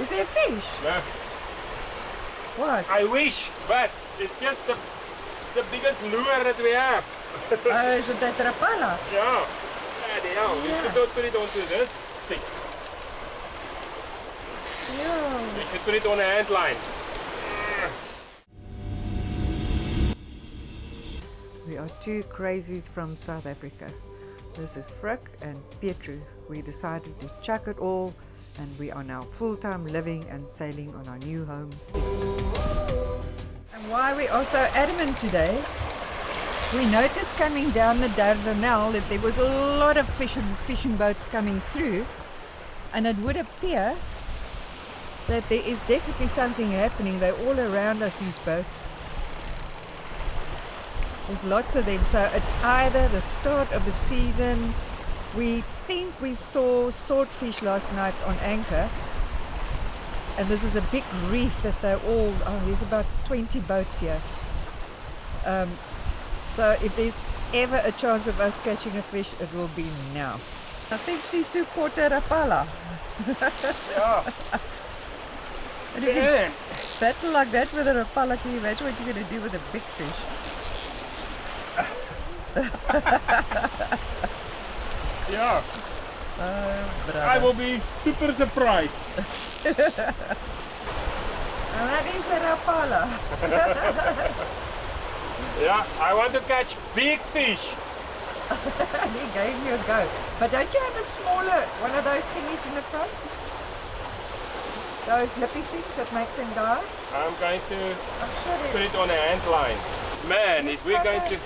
Is there a fish? No. What? I wish, but it's just the biggest lure that we have. Oh, is it that rapala? Yeah. Bloody hell. We should not put it onto this stick. Yeah. We should put it on a hand line. We are two crazies from South Africa. This is Frick and Pietru. We decided to chuck it all and we are now full-time living and sailing on our new home, Sisu. And why we are so adamant today, we noticed coming down the Dardanelles that there was a lot of fishing boats coming through, and it would appear that there is definitely something happening. They're all around us, these boats. There's lots of them, so it's either the start of the season. We think we saw swordfish last night on anchor, and this is a big reef that they're all, there's about 20 boats here. So if there's ever a chance of us catching a fish, it will be now. I think Sisu caught a rapala. Yeah. And if you battle like that with a rapala, can you imagine what you're going to do with a big fish? Yeah. I will be super surprised. And that is a rapala. Yeah, I want to catch big fish. He gave you a go. But don't you have a smaller, one of those thingies in the front? Those lippy things that makes them die? I'm going to I'm put sure it on a hand line. Man, if we're going to...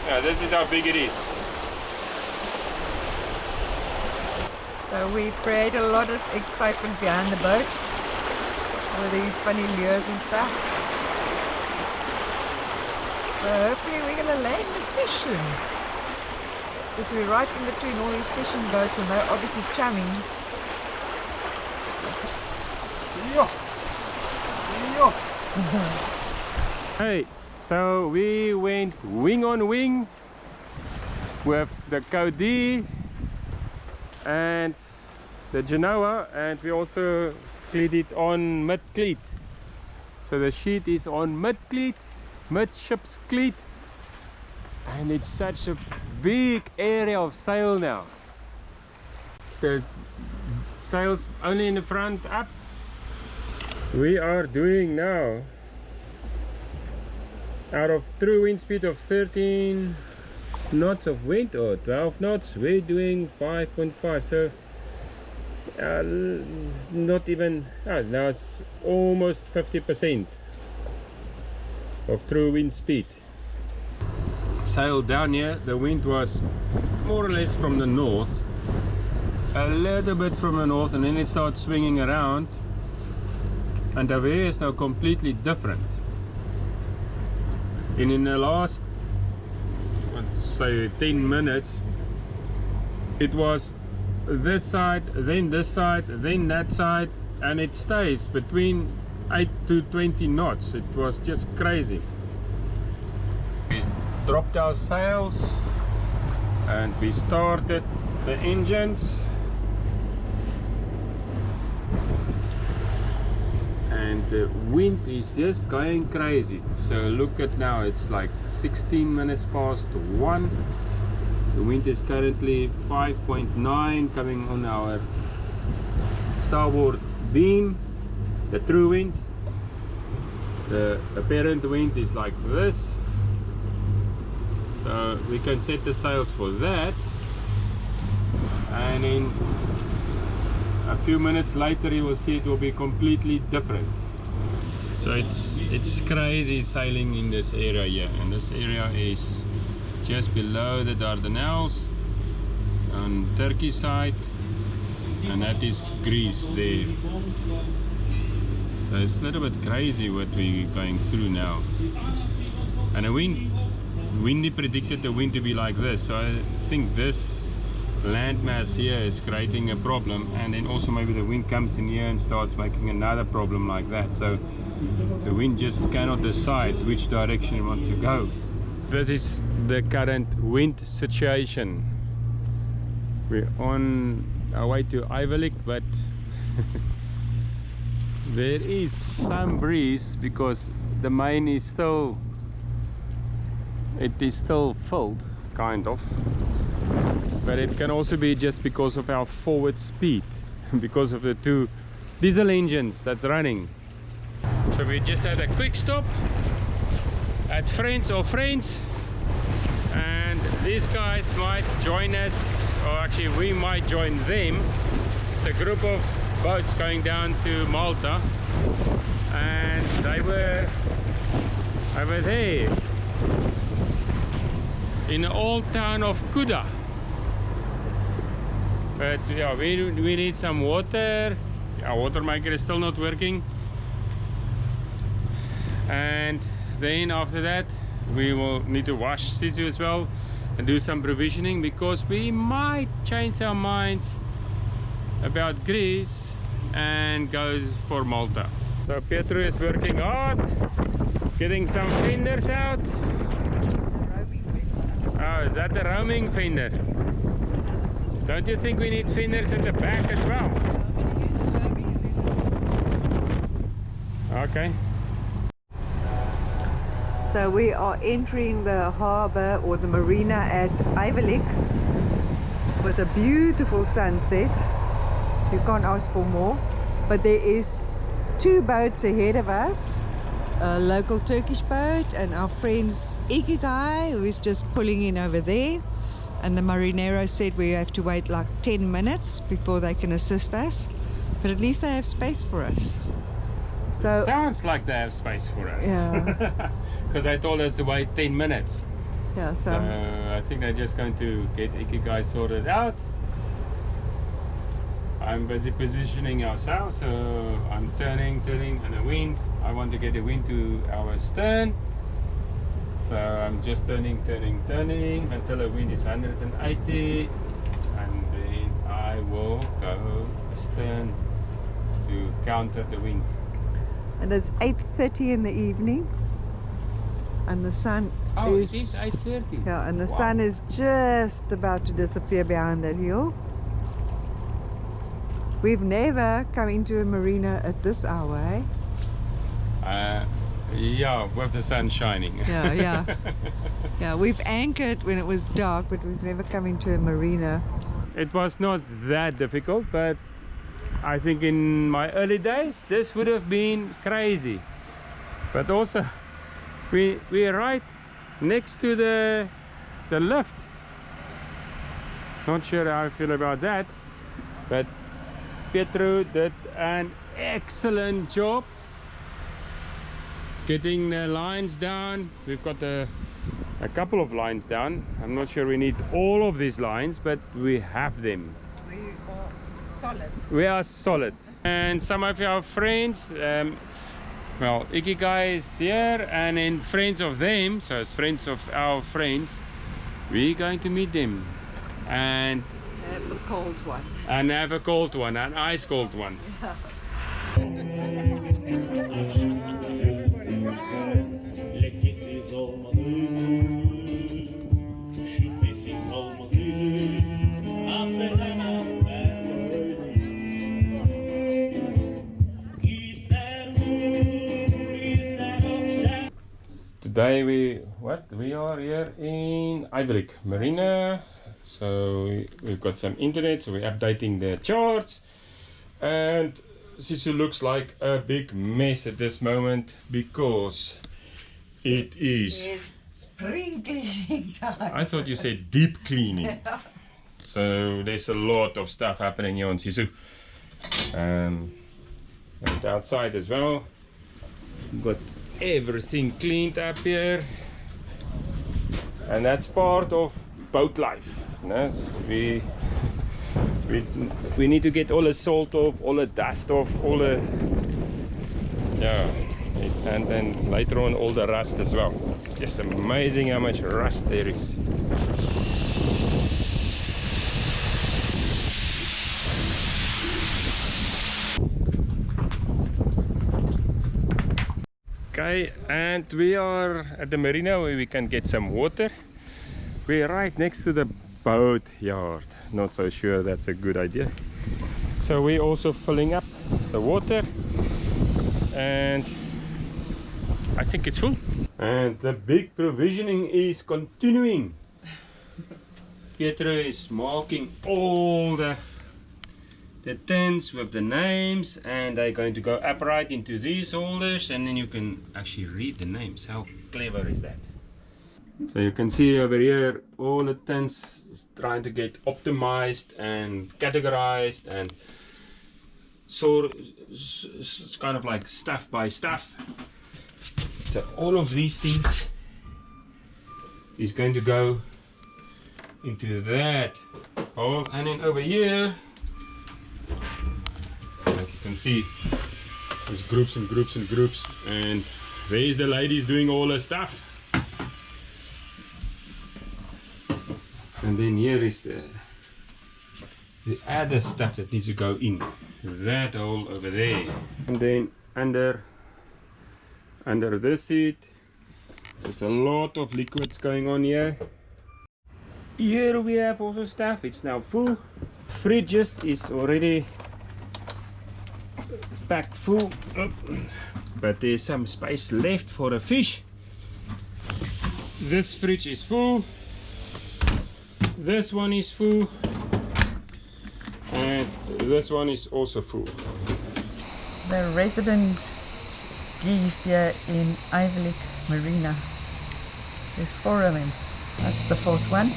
Yeah, this is how big it is. So we create a lot of excitement behind the boat with these funny lures and stuff. So hopefully we're going to land the fish soon. Because we're right in between all these fishing boats and they're obviously chumming. Hey, so we went wing on wing with the Cody and the Genoa, and we also cleat it on mid cleat. So the sheet is on mid cleat, midships cleat, and it's such a big area of sail now. The sails only in the front up. We are doing now, out of true wind speed of 13 knots of wind or 12 knots, we're doing 5.5. So not even, now it's almost 50% of true wind speed. Sail down here, the wind was more or less from the north, a little bit from the north, and then it starts swinging around, and the way is now completely different. And in the last, let's say 10 minutes, it was this side, then this side, then that side, and it stays between 8 to 20 knots. It was just crazy. We dropped our sails and we started the engines, and the wind is just going crazy. So look at now, it's like 16 minutes past 1. The wind is currently 5.9 coming on our starboard beam, the true wind. The apparent wind is like this. So we can set the sails for that, and in a few minutes later you will see it will be completely different. So it's crazy sailing in this area here, and this area is just below the Dardanelles on Turkey side, and that is Greece there. So it's a little bit crazy what we're going through now. And the windy predicted the wind to be like this, so I think this landmass here is creating a problem, and then also maybe the wind comes in here and starts making another problem like that. So the wind just cannot decide which direction it wants to go. This is the current wind situation. We're on our way to Ayvalik, but There is some breeze because the main is still, it is still filled, kind of. But it can also be just because of our forward speed, because of the two diesel engines that's running. So we just had a quick stop at Friends of Friends, and these guys might join us, or actually we might join them. It's a group of boats going down to Malta, and they were over there in the old town of Cunda. But yeah, we need some water. Our water maker is still not working, and then after that we will need to wash Sisu as well and do some provisioning, because we might change our minds about Greece and go for Malta. So Pietro is working hard, getting some fenders out. Oh, is that the roaming fender? Don't you think we need fenders at the back as well? Okay. So we are entering the harbour, or the marina, at Ayvalik with a beautiful sunset. You can't ask for more. But there is two boats ahead of us, a local Turkish boat and our friend's Ikigai, who is just pulling in over there. And the marinero said we have to wait like 10 minutes before they can assist us, but at least they have space for us. So sounds like they have space for us. Yeah. Because I told us to wait 10 minutes. Yeah, so I think they're just going to get Ikigai sorted out. I'm busy positioning ourselves, so I'm turning and the wind. I want to get the wind to our stern. So I'm just turning until the wind is 180, and then I will go astern to counter the wind. And it's 8:30 in the evening, and the sun is... it is 8:30. Yeah, and the Wow. sun is just about to disappear behind that hill. We've never come into a marina at this hour, eh? Yeah, with the sun shining. Yeah. Yeah, we've anchored when it was dark, but we've never come into a marina. It was not that difficult, but I think in my early days this would have been crazy. But also we're right next to the lift. Not sure how I feel about that, but Pietro did an excellent job getting the lines down. We've got a couple of lines down. I'm not sure we need all of these lines, but we have them. We are solid. We are solid. And some of our friends, well, Ikigai is here, and then friends of them, so it's friends of our friends, we're going to meet them and Have a cold one. and have a cold one, an ice cold one. Lekesiz olmalı, şüphesiz olmalı, affedemem ben öyleyim. İster vur, ister okşa. Today we are here in Ayvalik, Marina. So we've got some internet, so we're updating the charts, and Sisu looks like a big mess at this moment because it is. It's spring cleaning time. I thought you said deep cleaning. So there's a lot of stuff happening here on Sisu, and outside as well. Got everything cleaned up here, and that's part of boat life. Yes, we need to get all the salt off, all the dust off, all the and then later on all the rust as well. It's just amazing how much rust there is. Okay, and we are at the marina where we can get some water. We're right next to the boat yard. Not so sure that's a good idea. So we're also filling up the water, and I think it's full. And the big provisioning is continuing. Pietro is marking all the tins with the names, and they're going to go upright into these holders, and then you can actually read the names. How clever is that? So you can see over here all the tins trying to get optimized and categorized, and so it's kind of like stuff by stuff. So all of these things is going to go into that hole, and then over here, like you can see, there's groups and groups and groups, and there's the ladies doing all the stuff. And then here is the other stuff that needs to go in that hole over there. And then under this seat, there's a lot of liquids going on here. Here we have also stuff. It's now full. Fridges is already packed full, but there's some space left for a fish. This fridge is full. This one is full, and this one is also full. The resident geese here in Ayvalik Marina. There's 4 of them. That's the 4th one.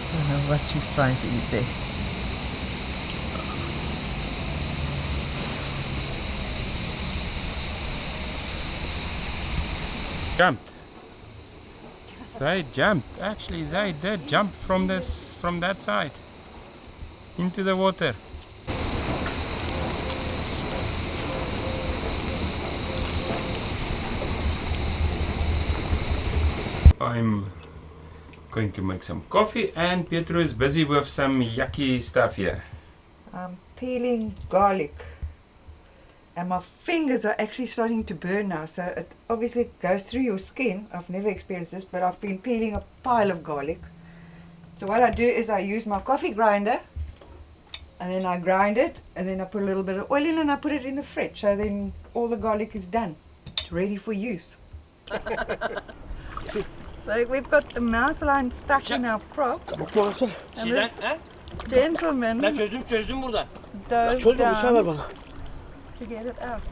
I don't know what she's trying to eat there. Jumped. They jumped. Actually, they did jump from that side into the water. I'm going to make some coffee, and Pietro is busy with some yucky stuff here. I'm peeling garlic, and my fingers are actually starting to burn now, so it obviously goes through your skin. I've never experienced this, but I've been peeling a pile of garlic. So what I do is I use my coffee grinder, and then I grind it, and then I put a little bit of oil in, and I put it in the fridge, so then all the garlic is done. It's ready for use. So we've got the mouse line stuck in our prop, and this gentleman Çözdüm burada. dove Çözme bir şey ver down bana. to get it out.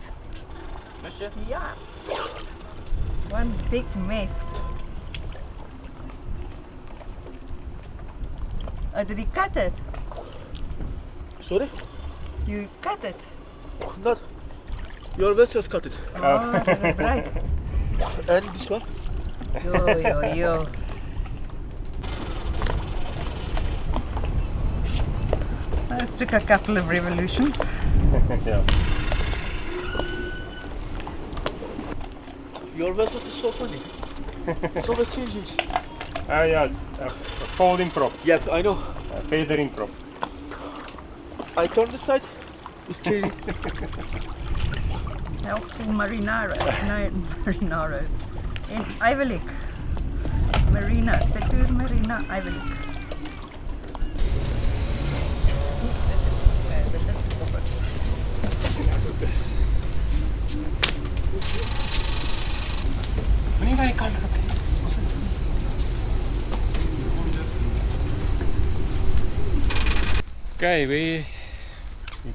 Nasıl? Yes! One big mess. Oh, did he cut it? Sorry? You cut it? Not. Your vessels cut it. Oh, did it break? And this one? Yo. This took a couple of revolutions. Yeah. Your vessels is so funny. It's always changing. Oh yes, a folding prop, Yeah, I know. a feathering prop. I turn this side. It's changing. Helpful marinaros. No, marinaros. In Ayvalik. Marina. Secure Marina, Ayvalik. This. Wanneer wij kan. Okay, we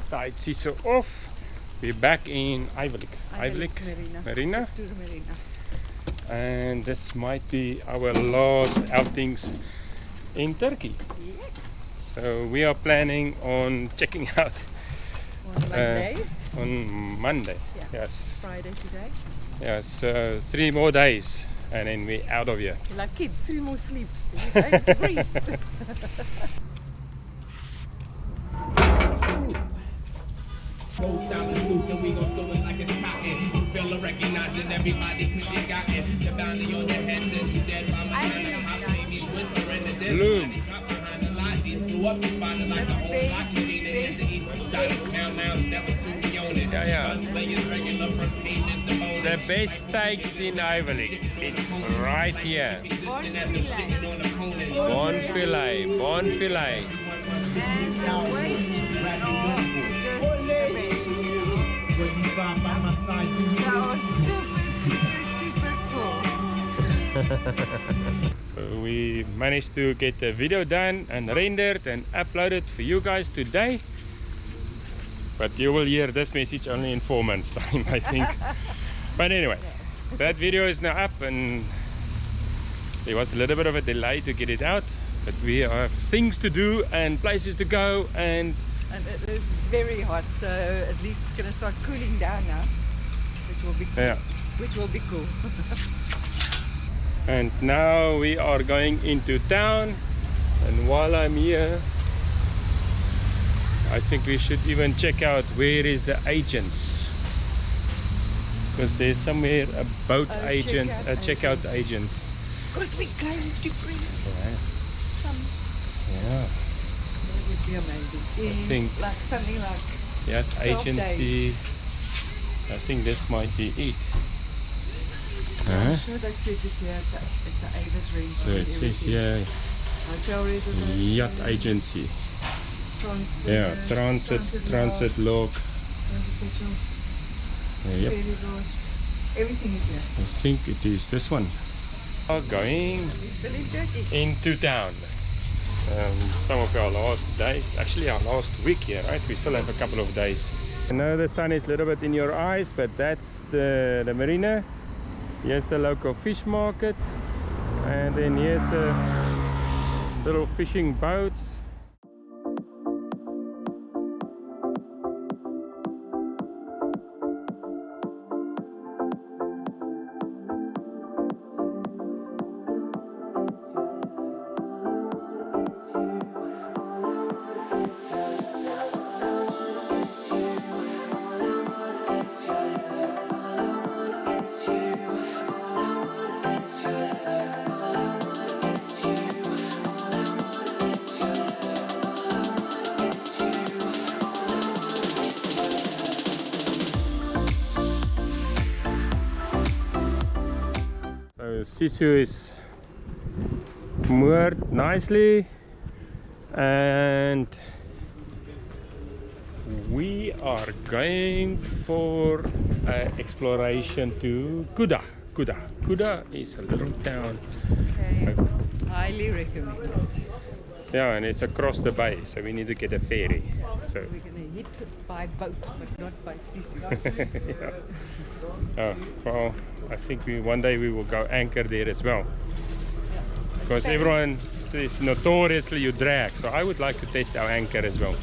tied Sisu off. We're back in Ayvalik. Ayvalik Marina. Secure Marina. And this might be our last outings in Turkey. Yes. So we are planning on checking out On Monday. on Monday. Yeah. Yes. Friday today. Yes. So 3 more days, and then we're out of here. Like kids, 3 more sleeps. We're going to Greece. Gold style is loose and we gon' sew it like it's cotton. You feel or recognize it, everybody cause you got it. The bounty on your head says you dead. Mama trying to hop, baby, whisper in the dead. Bloom. Drop behind the lot, these blew up the spot like the old block. You need to hit the east side of town now, never to be on it. Yeah. Gun players, regular front pages, the bonus. The best steaks in Ayvalik. It's right here. Bon filet, bon filet. And the weight, just the best. eyes. Do you That was super cool. So we managed to get the video done and rendered and uploaded for you guys today. But you will hear this message only in 4 months time, I think. But anyway, that video is now up, and there was a little bit of a delay to get it out, but we have things to do and places to go, and it is very hot, so at least it's going to start cooling down now, which will be cool. yeah. Which will be cool. And now we are going into town, and while I'm here, I think we should even check out where is the agents, because there's somewhere a boat agent, a checkout agent. Because we're going to Greece. Yeah. That would be amazing. I think like something like yacht 12 agency. days. I think this might be it. I'm sure they said it here at the Avis range. So it says here hotel reservation, yacht agency. transfer, Yeah, transit log. Yep. Everything is here. I think it is this one. We are going We're still in Turkey. into town. Some of our last days, actually our last week here, right? We still have a couple of days. I know the sun is a little bit in your eyes, but that's the Marina. Here's the local fish market, and then here's the little fishing boats. Sisu is moored nicely, and we are going for exploration to Cunda. Cunda is a little town. Okay. Highly recommend. Yeah, and it's across the bay, so we need to get a ferry. So We're going to hit by boat, but not by Sisu. yeah. Oh, well, I think one day we will go anchor there as well, because everyone says notoriously you drag, so I would like to test our anchor as well.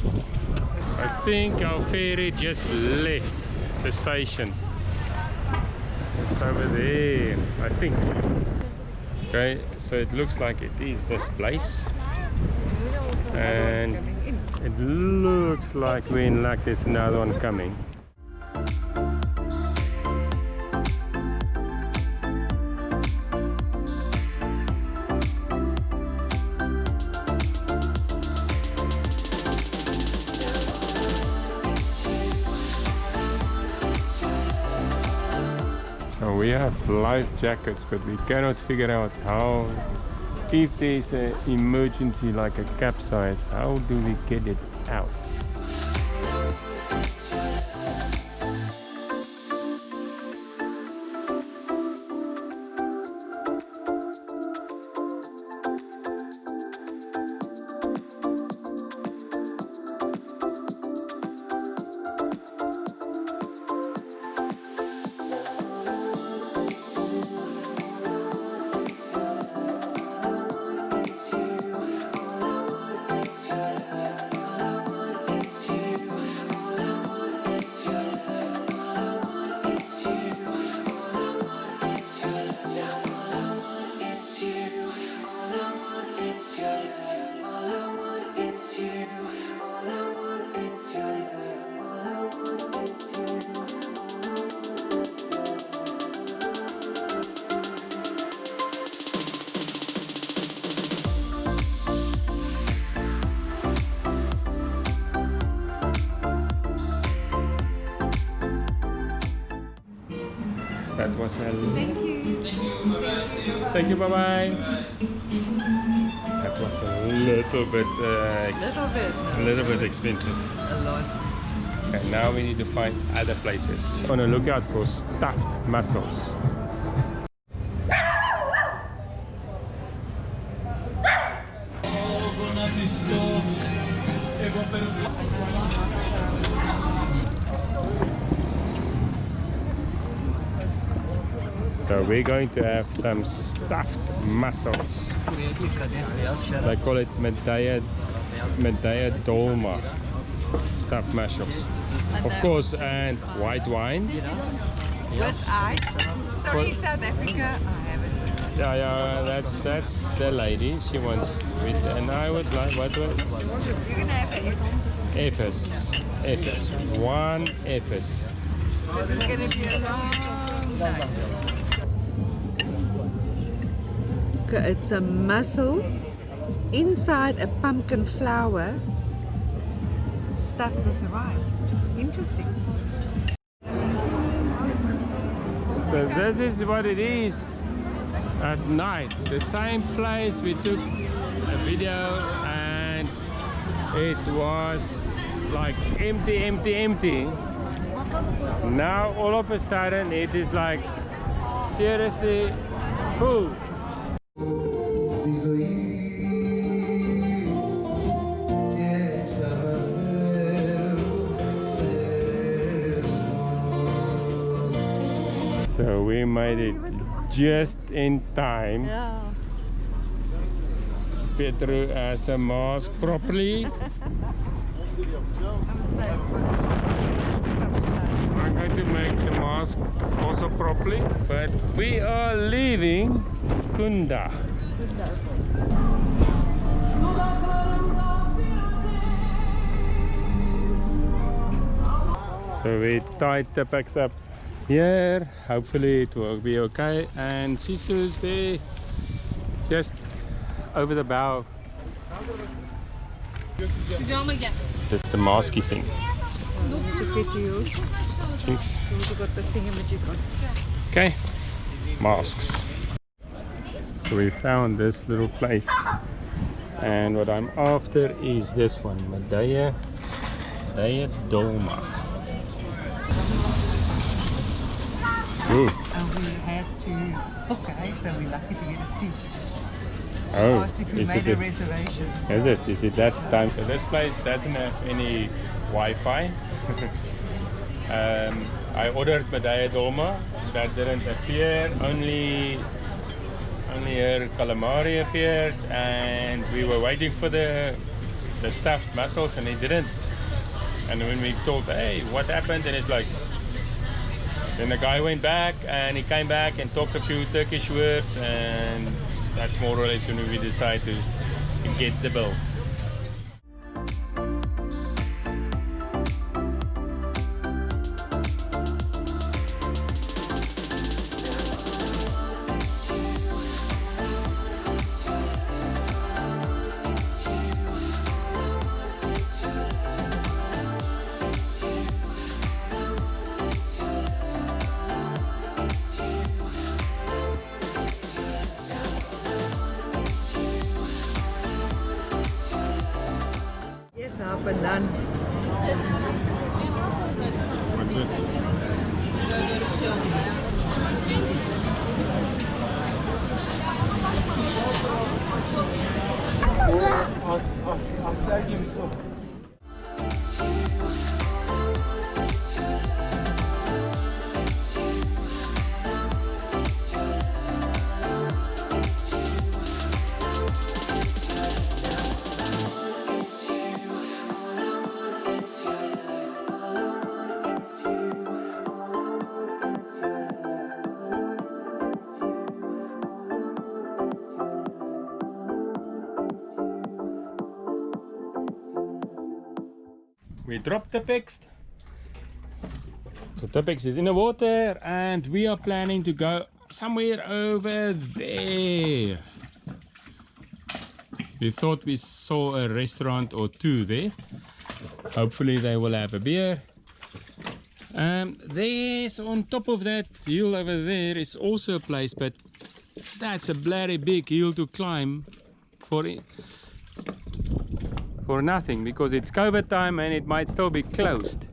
I think our ferry just left the station. It's over there, I think. Okay, so it looks like it is this place, and it looks like we're in luck. There's another one coming. So we have life jackets, but we cannot figure out how, if there's an emergency like a capsize, how do we get it out? That was a Thank you. thank you, bye bye. That was a little bit Little bit. a little bit expensive. A lot. Okay, now we need to find other places. I want to look out for stuffed mussels. So we're going to have some stuffed mussels. They call it Medea dolma. Stuffed mussels. Of course, and white wine. With ice. Sorry, South Africa. I haven't. Yeah, that's the lady. She wants with, and I would like what? You're gonna have Efes. One Efes. This is gonna be a long night. Okay, it's a mussel inside a pumpkin flower stuffed with rice. Interesting. So this is what it is at night. The same place we took a video and it was like empty. Now all of a sudden it is like seriously full. So we made it just in time. Yeah. Petru has a mask properly. I'm going to make the mask also properly, but we are leaving Cunda. So we tied the packs up here. Hopefully it will be okay. And Sisu's there, just over the bow. Just the masky thing. Just get to yours. Thanks. You also got the thingamajig on. Okay, masks. So we found this little place, and what I'm after is this one, Medea dolma. Ooh. And we had to book, so we're lucky to get a seat. Oh, Asked if we is made it a reservation. Is it? Is it that time? So this place doesn't have any Wi-Fi. I ordered Medea dolma, that didn't appear. Only her calamari appeared, and we were waiting for the stuffed mussels, and it didn't. And when we told, hey, what happened? And it's like, then the guy went back, and he came back and talked a few Turkish words, and that's more or less when we decide to get the bill. Yes, up and done. What's this? Asler gibi su. We dropped the text. So Tipex is in the water, and we are planning to go somewhere over there. We thought we saw a restaurant or two there. Hopefully they will have a beer. There's on top of that hill over there is also a place, but that's a bloody big hill to climb for nothing, because it's COVID time and it might still be closed.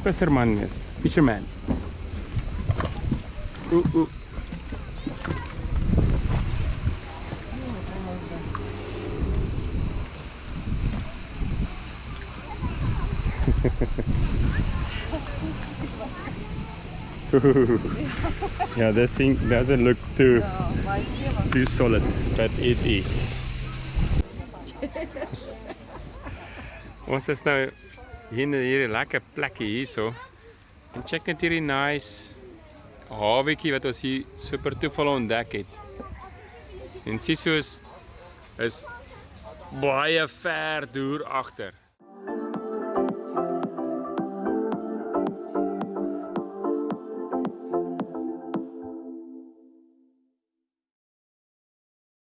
Visserman is. Fisherman. Ooh. Yeah, this thing doesn't look too solid, but it is. Ons is nou hier in hierdie lekker plekkie hierso. En check net hierdie nice hawekie wat ons hier super toeval ontdek het. En Sisu is baie ver deur agter.